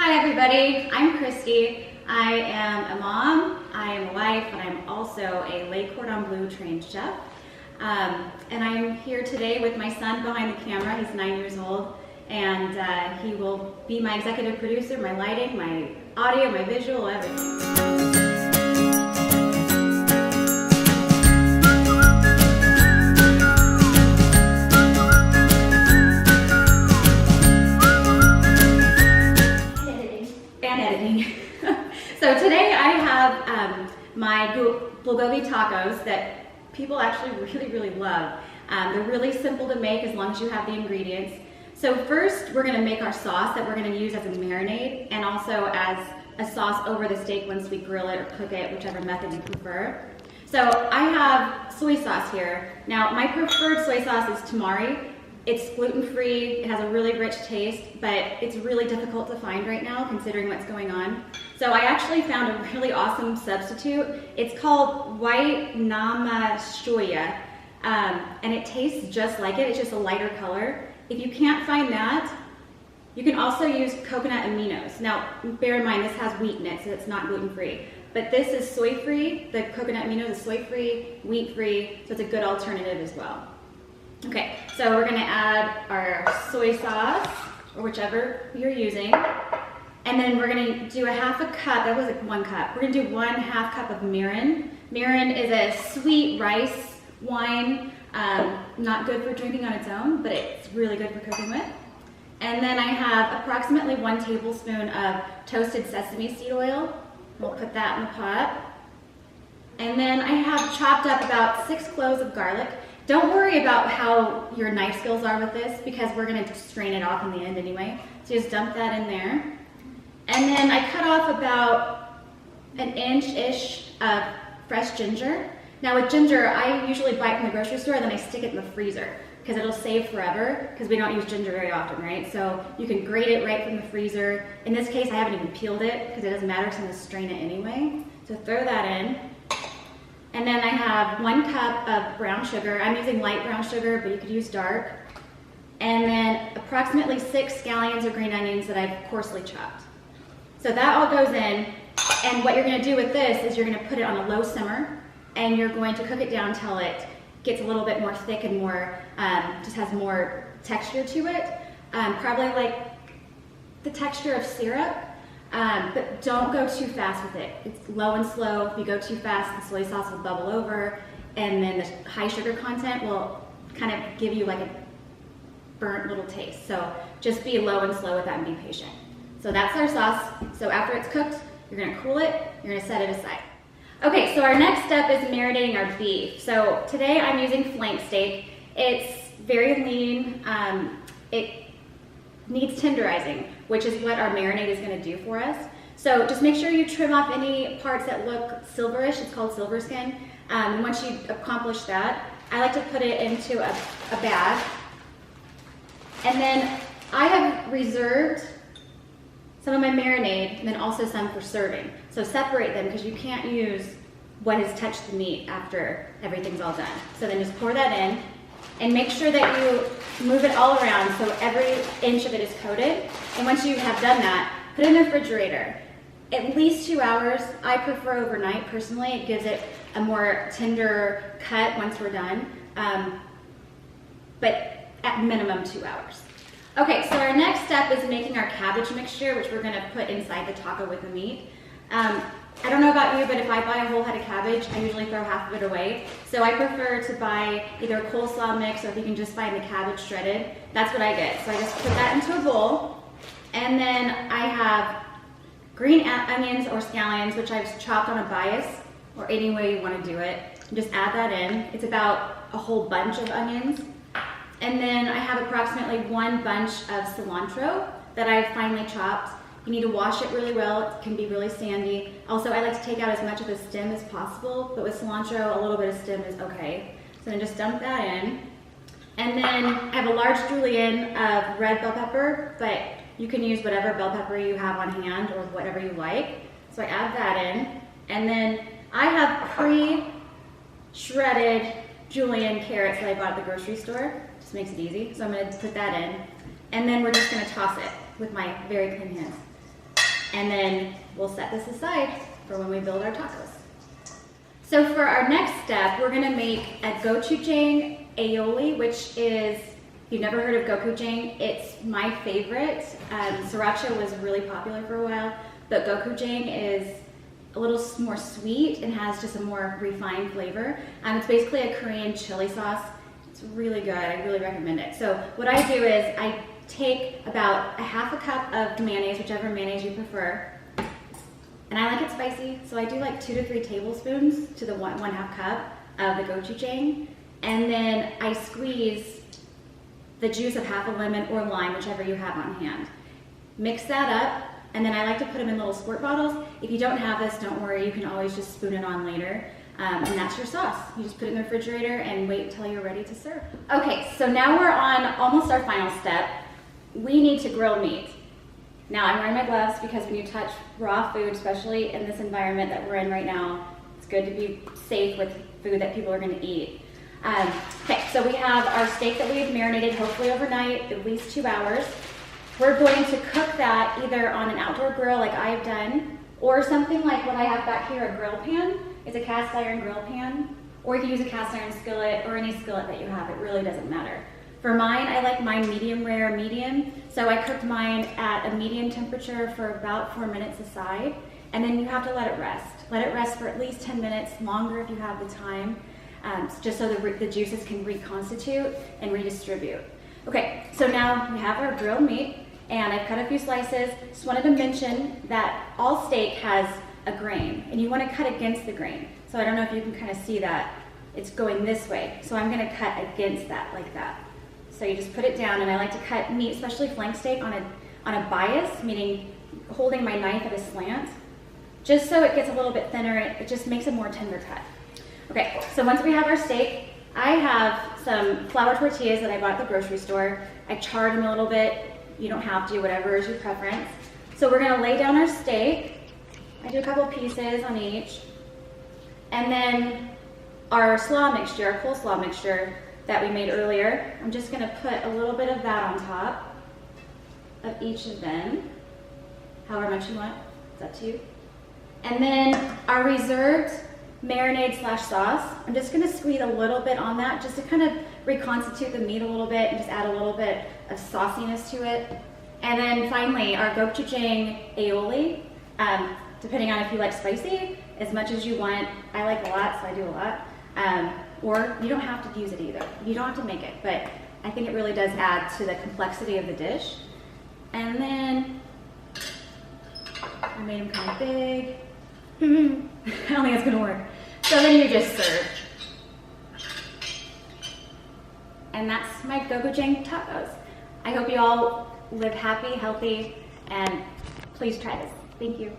Hi everybody, I'm Christy. I am a mom, I am a wife, and I'm also a Le Cordon Bleu trained chef. And I'm here today with my son behind the camera. He's 9 years old, and he will be my executive producer, my lighting, my audio, my visual, everything. So today I have my bulgogi tacos that people actually really love. They're really simple to make as long as you have the ingredients. So first we're going to make our sauce that we're going to use as a marinade and also as a sauce over the steak once we grill it or cook it, whichever method you prefer. So I have soy sauce here. Now my preferred soy sauce is tamari. It's gluten-free, it has a really rich taste, but it's really difficult to find right now considering what's going on. So I actually found a really awesome substitute. It's called white nama soya, and it tastes just like it. It's just a lighter color. If you can't find that, you can also use coconut aminos. Now, bear in mind this has wheat in it, so it's not gluten-free. But this is soy-free. The coconut aminos is soy-free, wheat-free, so it's a good alternative as well. Okay, so we're gonna add our soy sauce, or whichever you're using. And then we're gonna do a half a cup, that was like 1 cup. We're gonna do 1/2 cup of Mirin. Mirin is a sweet rice wine, not good for drinking on its own, but it's really good for cooking with. And then I have approximately 1 tablespoon of toasted sesame seed oil. We'll put that in the pot. And then I have chopped up about 6 cloves of garlic. Don't worry about how your knife skills are with this because we're going to strain it off in the end anyway. So just dump that in there. And then I cut off about 1 inch-ish of fresh ginger. Now with ginger, I usually buy it from the grocery store, then I stick it in the freezer because it'll save forever because we don't use ginger very often, right? So you can grate it right from the freezer. In this case, I haven't even peeled it because it doesn't matter because I'm going to strain it anyway. So throw that in. And then I have 1 cup of brown sugar. I'm using light brown sugar, but you could use dark. And then approximately 6 scallions or green onions that I've coarsely chopped. So that all goes in, and what you're gonna do with this is you're gonna put it on a low simmer, and you're going to cook it down until it gets a little bit more thick and more, just has more texture to it. Probably like the texture of syrup. But don't go too fast with it. It's low and slow. If you go too fast, the soy sauce will bubble over, and then the high sugar content will kind of give you like a burnt little taste. So just be low and slow with that and be patient. So that's our sauce. So after it's cooked, you're gonna cool it, you're gonna set it aside. Okay, so our next step is marinating our beef. So today I'm using flank steak. It's very lean. It needs tenderizing, which is what our marinade is going to do for us. So just make sure you trim off any parts that look silverish. It's called silver skin. And once you accomplish that, I like to put it into a bag. And then I have reserved some of my marinade and then also some for serving. So separate them because you can't use what has touched the meat after everything's all done. So then just pour that in. And make sure that you move it all around so every inch of it is coated. And once you have done that, put it in the refrigerator. At least 2 hours. I prefer overnight personally. It gives it a more tender cut once we're done. But at minimum 2 hours. Okay, so our next step is making our cabbage mixture, which we're gonna put inside the taco with the meat. I don't know about you, but if I buy a whole head of cabbage, I usually throw half of it away. So I prefer to buy either a coleslaw mix or if you can just find the cabbage shredded, that's what I get. So I just put that into a bowl. And then I have green onions or scallions, which I've chopped on a bias or any way you want to do it. And just add that in. It's about a whole bunch of onions. And then I have approximately 1 bunch of cilantro that I've finely chopped. You need to wash it really well. It can be really sandy. Also, I like to take out as much of the stem as possible, but with cilantro, a little bit of stem is okay. So then just dump that in. And then I have a large julienne of red bell pepper, but you can use whatever bell pepper you have on hand or whatever you like. So I add that in. And then I have pre-shredded julienne carrots that I bought at the grocery store. Just makes it easy. So I'm gonna put that in. And then we're just gonna toss it with my very clean hands. And then we'll set this aside for when we build our tacos. So for our next step, we're gonna make a gochujang aioli, which is, if you've never heard of gochujang, it's my favorite. Sriracha was really popular for a while, but gochujang is a little more sweet and has just a more refined flavor. It's basically a Korean chili sauce. It's really good, I really recommend it. So what I do is I take about a half a cup of mayonnaise, whichever mayonnaise you prefer, and I like it spicy, so I do like 2 to 3 tablespoons to the 1/2 cup of the gochujang, and then I squeeze the juice of half a lemon or lime, whichever you have on hand. Mix that up, and then I like to put them in little squirt bottles. If you don't have this, don't worry, you can always just spoon it on later. And that's your sauce. You just put it in the refrigerator and wait until you're ready to serve. Okay, so now we're on almost our final step. We need to grill meat. Now I'm wearing my gloves because when you touch raw food, especially in this environment that we're in right now, it's good to be safe with food that people are gonna eat. Okay, so we have our steak that we've marinated, hopefully overnight, at least 2 hours. We're going to cook that either on an outdoor grill like I've done, or something like what I have back here, a grill pan. It's a cast iron grill pan, or you can use a cast iron skillet or any skillet that you have, it really doesn't matter. For mine, I like mine medium rare, medium, so I cooked mine at a medium temperature for about 4 minutes aside, and then you have to let it rest. Let it rest for at least 10 minutes, longer if you have the time, just so the juices can reconstitute and redistribute. Okay, so now we have our grilled meat, and I've cut a few slices. Just wanted to mention that all steak has a grain, and you want to cut against the grain. So I don't know if you can kind of see that. It's going this way, so I'm going to cut against that, like that. So you just put it down, and I like to cut meat, especially flank steak, on a bias, meaning holding my knife at a slant, just so it gets a little bit thinner. It just makes a more tender cut. Okay, so once we have our steak, I have some flour tortillas that I bought at the grocery store. I charred them a little bit. You don't have to, whatever is your preference. So we're gonna lay down our steak. I do a couple pieces on each. And then our slaw mixture, our coleslaw mixture that we made earlier, I'm just gonna put a little bit of that on top of each of them, however much you want, it's up to you. And then our reserved marinade slash sauce, I'm just gonna squeeze a little bit on that just to kind of reconstitute the meat a little bit and just add a little bit of sauciness to it. And then finally, our gochujang aioli, depending on if you like spicy, as much as you want. I like a lot, so I do a lot. Or you don't have to use it either. You don't have to make it, but I think it really does add to the complexity of the dish. And then, I made them kind of big. I don't think it's gonna work. So then you just serve. And that's my gochujang tacos. I hope you all live happy, healthy, and please try this. Thank you.